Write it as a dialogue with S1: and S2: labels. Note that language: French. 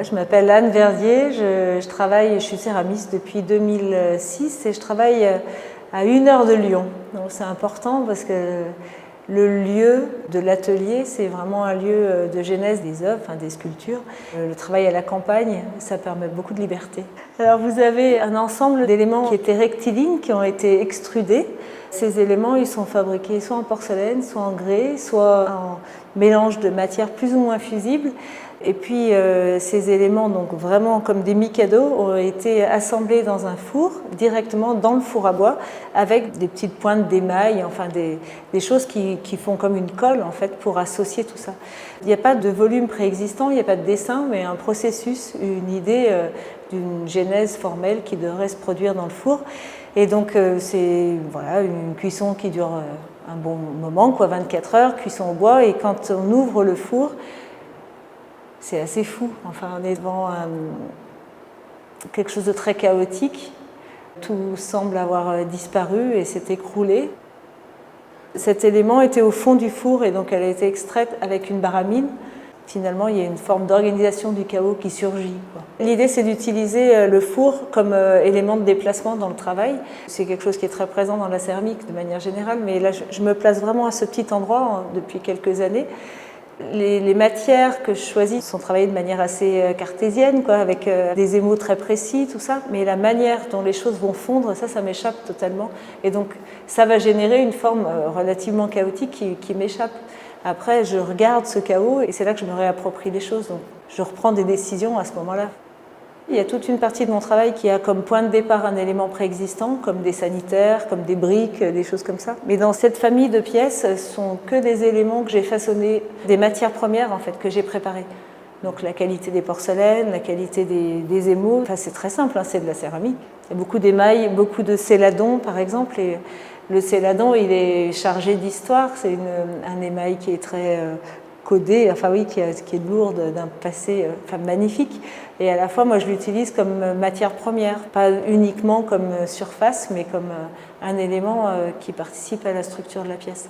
S1: Je m'appelle Anne Verdier, je suis céramiste depuis 2006 et je travaille à 1 heure de Lyon. Donc c'est important parce que le lieu de l'atelier, c'est vraiment un lieu de genèse des œuvres, enfin des sculptures. Le travail à la campagne, ça permet beaucoup de liberté. Alors vous avez un ensemble d'éléments qui étaient rectilignes, qui ont été extrudés. Ces éléments, ils sont fabriqués soit en porcelaine, soit en grès, soit en mélange de matières plus ou moins fusibles. Et puis ces éléments, donc vraiment comme des mikados, ont été assemblés dans un four, directement dans le four à bois, avec des petites pointes d'émail, enfin des choses qui font comme une colle en fait pour associer tout ça. Il n'y a pas de volume préexistant, il n'y a pas de dessin, mais un processus, une idée d'une genèse formelle qui devrait se produire dans le four. Et donc c'est voilà, une cuisson qui dure un bon moment, 24 heures, cuisson au bois, et quand on ouvre le four, c'est assez fou. Enfin, on est devant quelque chose de très chaotique. Tout semble avoir disparu et s'est écroulé. Cet élément était au fond du four et donc elle a été extraite avec une baramine. Finalement, il y a une forme d'organisation du chaos qui surgit. L'idée, c'est d'utiliser le four comme élément de déplacement dans le travail. C'est quelque chose qui est très présent dans la céramique de manière générale, mais là, je me place vraiment à ce petit endroit depuis quelques années. Les matières que je choisis sont travaillées de manière assez cartésienne, avec des émaux très précis, tout ça. Mais la manière dont les choses vont fondre, ça m'échappe totalement. Et donc, ça va générer une forme relativement chaotique qui m'échappe. Après, je regarde ce chaos et c'est là que je me réapproprie les choses. Donc, je reprends des décisions à ce moment-là. Il y a toute une partie de mon travail qui a comme point de départ un élément préexistant, comme des sanitaires, comme des briques, des choses comme ça. Mais dans cette famille de pièces, ce sont que des éléments que j'ai façonnés, des matières premières en fait, que j'ai préparées. Donc la qualité des porcelaines, la qualité des émaux, enfin, c'est très simple, c'est de la céramique. Il y a beaucoup d'émail, beaucoup de céladon par exemple. Et le céladon, il est chargé d'histoire, c'est un émail qui est très codé, enfin oui, qui est lourd d'un passé magnifique. Et à la fois, moi, je l'utilise comme matière première, pas uniquement comme surface, mais comme un élément qui participe à la structure de la pièce.